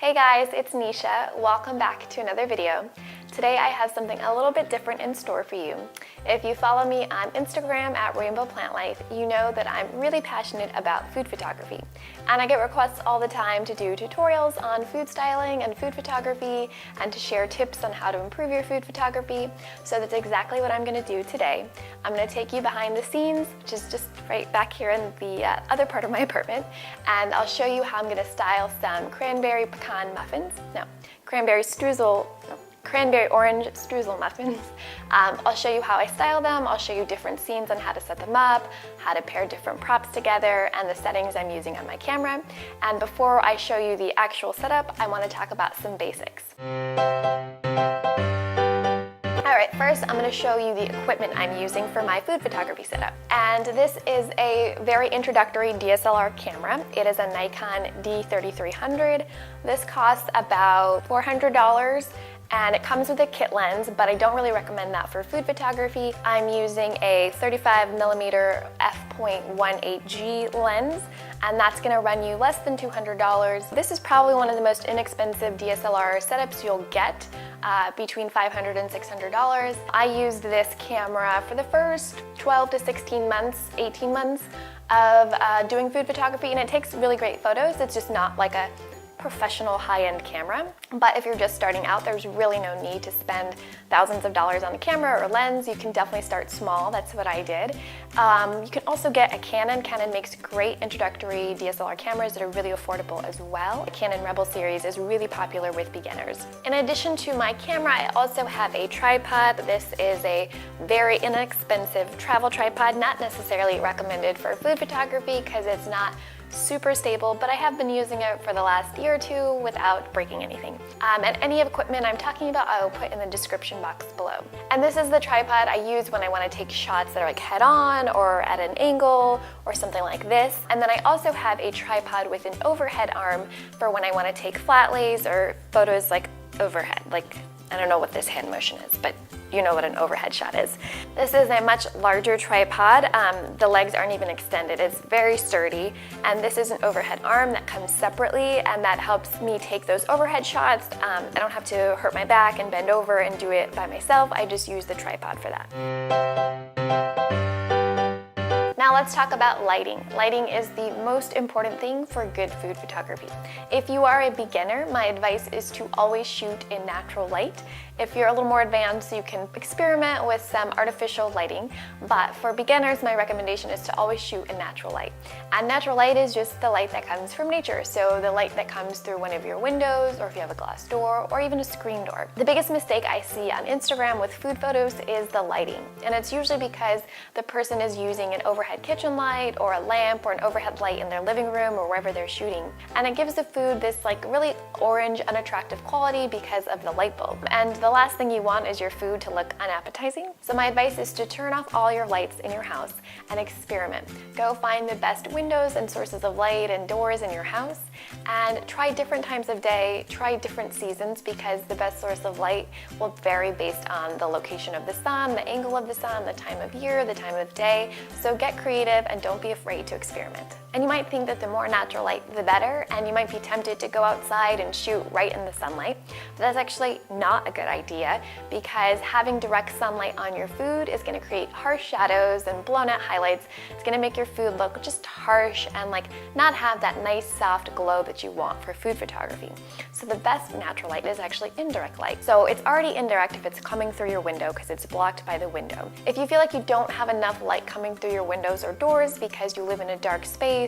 Hey guys, it's Nisha. Welcome back to another video. Today I have something a little bit different in store for you. If you follow me on Instagram at Rainbow Plant Life, you know that I'm really passionate about food photography. And I get requests all the time to do tutorials on food styling and food photography and to share tips on how to improve your food photography. So that's exactly what I'm going to do today. I'm going to take you behind the scenes, which is just right back here in the other part of my apartment, and I'll show you how I'm going to style some cranberry cranberry orange streusel muffins. I'll show you how I style them, I'll show you different scenes on how to set them up, how to pair different props together, and the settings I'm using on my camera. And before I show you the actual setup, I want to talk about some basics. Alright, first I'm going to show you the equipment I'm using for my food photography setup. And this is a very introductory DSLR camera. It is a Nikon D3300. This costs about $400. And it comes with a kit lens, but I don't really recommend that for food photography. I'm using a 35mm f.18G lens, and that's gonna run you less than $200. This is probably one of the most inexpensive DSLR setups you'll get, between $500 and $600. I used this camera for the first 12 to 16 months, 18 months of doing food photography, and it takes really great photos. It's just not like a professional high-end camera. But if you're just starting out, there's really no need to spend thousands of dollars on a camera or lens. You can definitely start small. That's what I did. You can also get a Canon. Canon makes great introductory DSLR cameras that are really affordable as well. The Canon Rebel series is really popular with beginners. In addition to my camera, I also have a tripod. This is a very inexpensive travel tripod, not necessarily recommended for food photography because it's not super stable, but I have been using it for the last year or two without breaking anything. And any equipment I'm talking about, I will put in the description box below. And this is the tripod I use when I want to take shots that are like head on or at an angle or something like this. And then I also have a tripod with an overhead arm for when I want to take flat lays or photos like overhead. Like, I don't know what this hand motion is, but you know what an overhead shot is. This is a much larger tripod. The legs aren't even extended. It's very sturdy. And this is an overhead arm that comes separately, and that helps me take those overhead shots. I don't have to hurt my back and bend over and do it by myself. I just use the tripod for that. Now let's talk about lighting. Lighting is the most important thing for good food photography. If you are a beginner, my advice is to always shoot in natural light. If you're a little more advanced, you can experiment with some artificial lighting, but for beginners, my recommendation is to always shoot in natural light. And natural light is just the light that comes from nature, so the light that comes through one of your windows, or if you have a glass door, or even a screen door. The biggest mistake I see on Instagram with food photos is the lighting, and it's usually because the person is using an overhead kitchen light, or a lamp, or an overhead light in their living room, or wherever they're shooting. And it gives the food this like really orange, unattractive quality because of the light bulb. And the last thing you want is your food to look unappetizing. So my advice is to turn off all your lights in your house and experiment. Go find the best windows and sources of light and doors in your house, and try different times of day, try different seasons, because the best source of light will vary based on the location of the sun, the angle of the sun, the time of year, the time of day. So get creative and don't be afraid to experiment. And you might think that the more natural light, the better, and you might be tempted to go outside and shoot right in the sunlight, but that's actually not a good idea, because having direct sunlight on your food is going to create harsh shadows and blown out highlights. It's going to make your food look just harsh and like not have that nice soft glow that you want for food photography. So the best natural light is actually indirect light. So it's already indirect if it's coming through your window because it's blocked by the window. If you feel like you don't have enough light coming through your windows or doors because you live in a dark space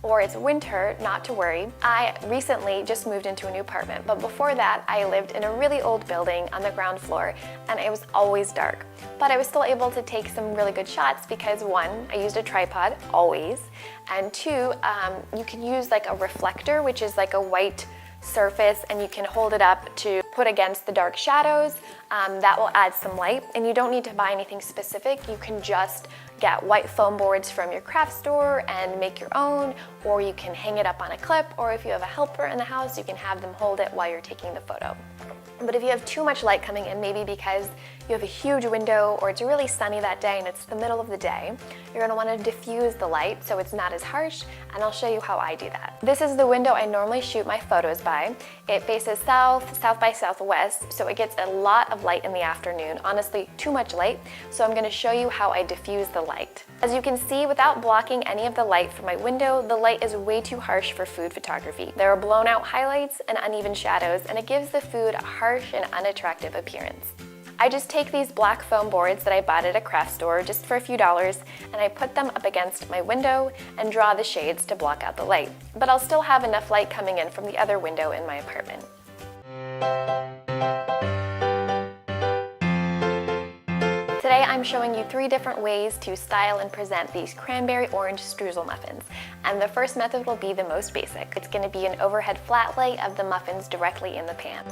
or it's winter, not to worry. I recently just moved into a new apartment, but before that I lived in a really old building on the ground floor, and it was always dark. But I was still able to take some really good shots because one, I used a tripod, always, and two, you can use like a reflector, which is like a white surface, and you can hold it up to put against the dark shadows. That will add some light, and you don't need to buy anything specific. You can just get white foam boards from your craft store and make your own, or you can hang it up on a clip, or if you have a helper in the house, you can have them hold it while you're taking the photo. But if you have too much light coming in, maybe because you have a huge window or it's really sunny that day and it's the middle of the day, you're gonna wanna diffuse the light so it's not as harsh, and I'll show you how I do that. This is the window I normally shoot my photos by. It faces south, south by southwest, so it gets a lot of light in the afternoon, honestly too much light, so I'm gonna show you how I diffuse the light. As you can see, without blocking any of the light from my window, the light is way too harsh for food photography. There are blown out highlights and uneven shadows, and it gives the food a harsh and unattractive appearance. I just take these black foam boards that I bought at a craft store just for a few dollars, and I put them up against my window and draw the shades to block out the light. But I'll still have enough light coming in from the other window in my apartment. Today I'm showing you 3 different ways to style and present these cranberry orange streusel muffins. And the first method will be the most basic. It's going to be an overhead flat lay of the muffins directly in the pan.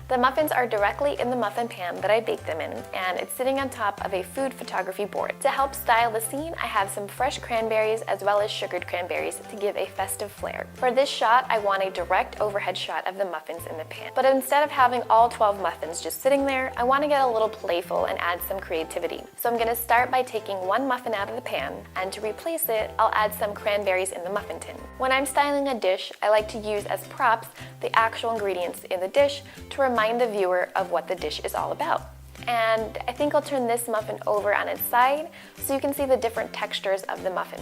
The muffins are directly in the muffin pan that I bake them in, and it's sitting on top of a food photography board. To help style the scene, I have some fresh cranberries as well as sugared cranberries to give a festive flair. For this shot, I want a direct overhead shot of the muffins in the pan. But instead of having all 12 muffins just sitting there, I want to get a little playful and add some creativity. So I'm going to start by taking one muffin out of the pan, and to replace it, I'll add some cranberries in the muffin tin. When I'm styling a dish, I like to use as props the actual ingredients in the dish to remind the viewer of what the dish is all about. And I think I'll turn this muffin over on its side so you can see the different textures of the muffin.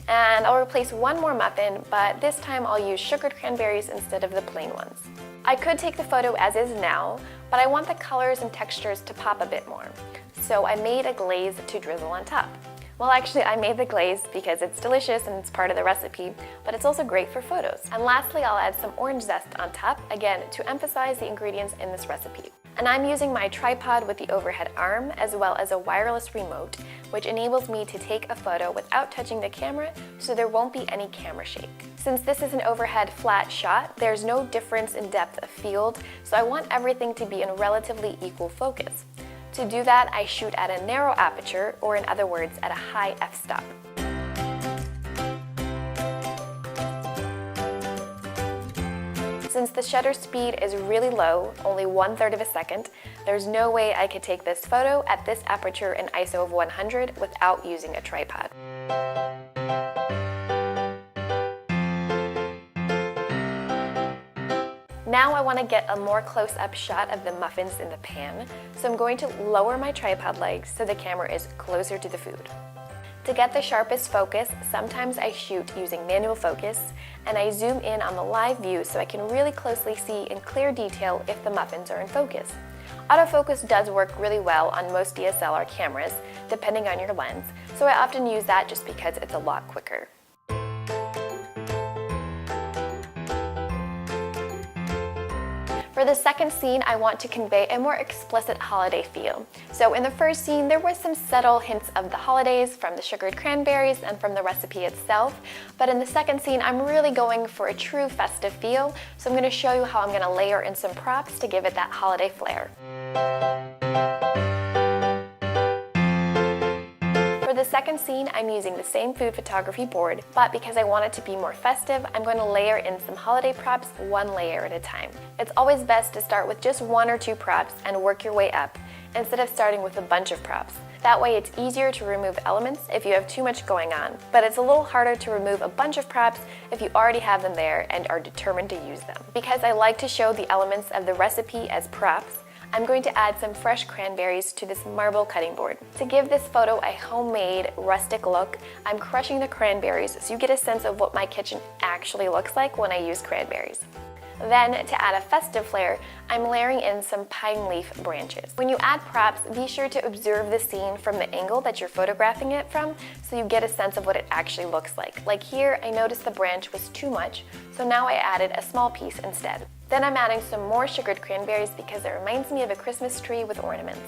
And I'll replace one more muffin, but this time I'll use sugared cranberries instead of the plain ones. I could take the photo as is now, but I want the colors and textures to pop a bit more. So I made a glaze to drizzle on top. Well, actually, I made the glaze because it's delicious and it's part of the recipe, but it's also great for photos. And lastly, I'll add some orange zest on top, again, to emphasize the ingredients in this recipe. And I'm using my tripod with the overhead arm, as well as a wireless remote, which enables me to take a photo without touching the camera, so there won't be any camera shake. Since this is an overhead flat shot, there's no difference in depth of field, so I want everything to be in relatively equal focus. To do that, I shoot at a narrow aperture, or in other words, at a high f-stop. Since the shutter speed is really low, only 1/3 of a second, there's no way I could take this photo at this aperture in ISO of 100 without using a tripod. Now I want to get a more close-up shot of the muffins in the pan, so I'm going to lower my tripod legs so the camera is closer to the food. To get the sharpest focus, sometimes I shoot using manual focus, and I zoom in on the live view so I can really closely see in clear detail if the muffins are in focus. Autofocus does work really well on most DSLR cameras, depending on your lens, so I often use that just because it's a lot quicker. For the second scene, I want to convey a more explicit holiday feel. So in the first scene, there were some subtle hints of the holidays from the sugared cranberries and from the recipe itself, but in the second scene, I'm really going for a true festive feel, so I'm going to show you how I'm going to layer in some props to give it that holiday flair. For the second scene, I'm using the same food photography board, but because I want it to be more festive, I'm going to layer in some holiday props one layer at a time. It's always best to start with just 1 or 2 props and work your way up, instead of starting with a bunch of props. That way it's easier to remove elements if you have too much going on, but it's a little harder to remove a bunch of props if you already have them there and are determined to use them. Because I like to show the elements of the recipe as props, I'm going to add some fresh cranberries to this marble cutting board. To give this photo a homemade, rustic look, I'm crushing the cranberries so you get a sense of what my kitchen actually looks like when I use cranberries. Then, to add a festive flair, I'm layering in some pine leaf branches. When you add props, be sure to observe the scene from the angle that you're photographing it from so you get a sense of what it actually looks like. Like here, I noticed the branch was too much, so now I added a small piece instead. Then I'm adding some more sugared cranberries because it reminds me of a Christmas tree with ornaments.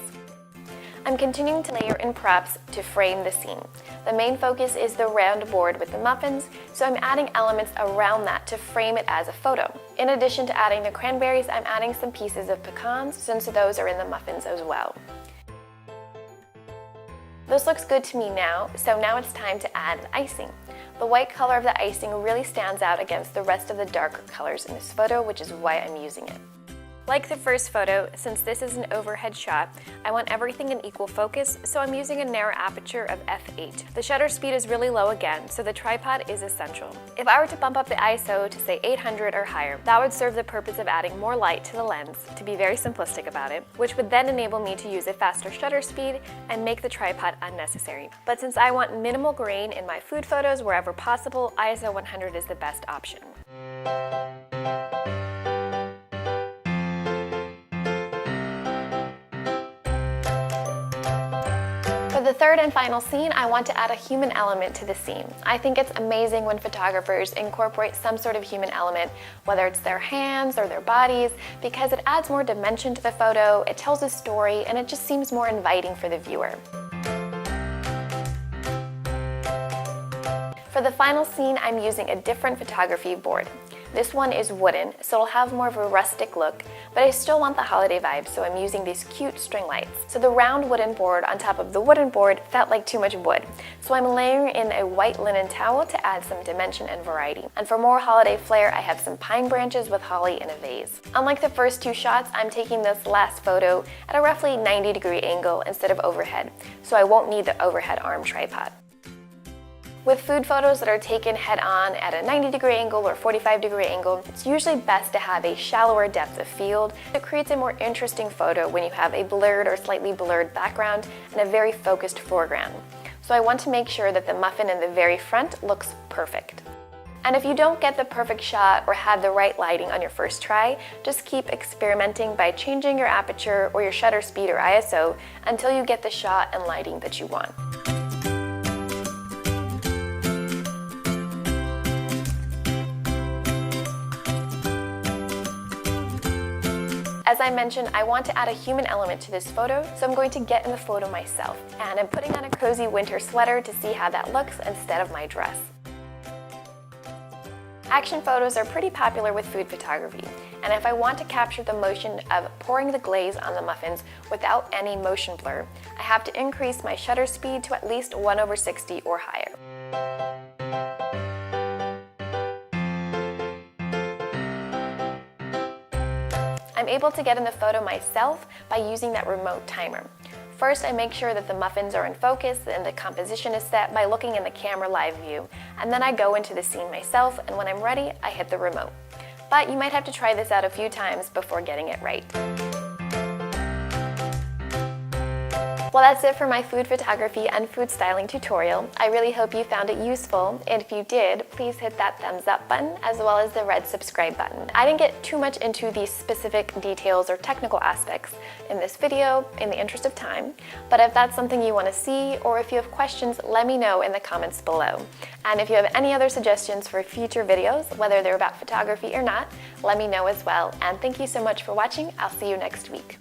I'm continuing to layer in props to frame the scene. The main focus is the round board with the muffins, so I'm adding elements around that to frame it as a photo. In addition to adding the cranberries, I'm adding some pieces of pecans since those are in the muffins as well. This looks good to me now, so now it's time to add icing. The white color of the icing really stands out against the rest of the darker colors in this photo, which is why I'm using it. Like the first photo, since this is an overhead shot, I want everything in equal focus, so I'm using a narrow aperture of f8. The shutter speed is really low again, so the tripod is essential. If I were to bump up the ISO to say 800 or higher, that would serve the purpose of adding more light to the lens, to be very simplistic about it, which would then enable me to use a faster shutter speed and make the tripod unnecessary. But since I want minimal grain in my food photos wherever possible, ISO 100 is the best option. For the third and final scene, I want to add a human element to the scene. I think it's amazing when photographers incorporate some sort of human element, whether it's their hands or their bodies, because it adds more dimension to the photo, it tells a story, and it just seems more inviting for the viewer. For the final scene, I'm using a different photography board. This one is wooden, so it'll have more of a rustic look, but I still want the holiday vibe, so I'm using these cute string lights. So the round wooden board on top of the wooden board felt like too much wood, so I'm layering in a white linen towel to add some dimension and variety. And for more holiday flair, I have some pine branches with holly in a vase. Unlike the first two shots, I'm taking this last photo at a roughly 90-degree angle instead of overhead, so I won't need the overhead arm tripod. With food photos that are taken head-on at a 90-degree angle or 45-degree angle, it's usually best to have a shallower depth of field. It creates a more interesting photo when you have a blurred or slightly blurred background and a very focused foreground. So I want to make sure that the muffin in the very front looks perfect. And if you don't get the perfect shot or have the right lighting on your first try, just keep experimenting by changing your aperture or your shutter speed or ISO until you get the shot and lighting that you want. As I mentioned, I want to add a human element to this photo, so I'm going to get in the photo myself. And I'm putting on a cozy winter sweater to see how that looks instead of my dress. Action photos are pretty popular with food photography, and if I want to capture the motion of pouring the glaze on the muffins without any motion blur, I have to increase my shutter speed to at least 1/60 or higher. I'm able to get in the photo myself by using that remote timer. First, I make sure that the muffins are in focus and the composition is set by looking in the camera live view, and then I go into the scene myself, and when I'm ready, I hit the remote. But you might have to try this out a few times before getting it right. Well, that's it for my food photography and food styling tutorial. I really hope you found it useful, and if you did, please hit that thumbs up button as well as the red subscribe button. I didn't get too much into the specific details or technical aspects in this video in the interest of time, but if that's something you want to see or if you have questions, let me know in the comments below. And if you have any other suggestions for future videos, whether they're about photography or not, let me know as well. And thank you so much for watching. I'll see you next week.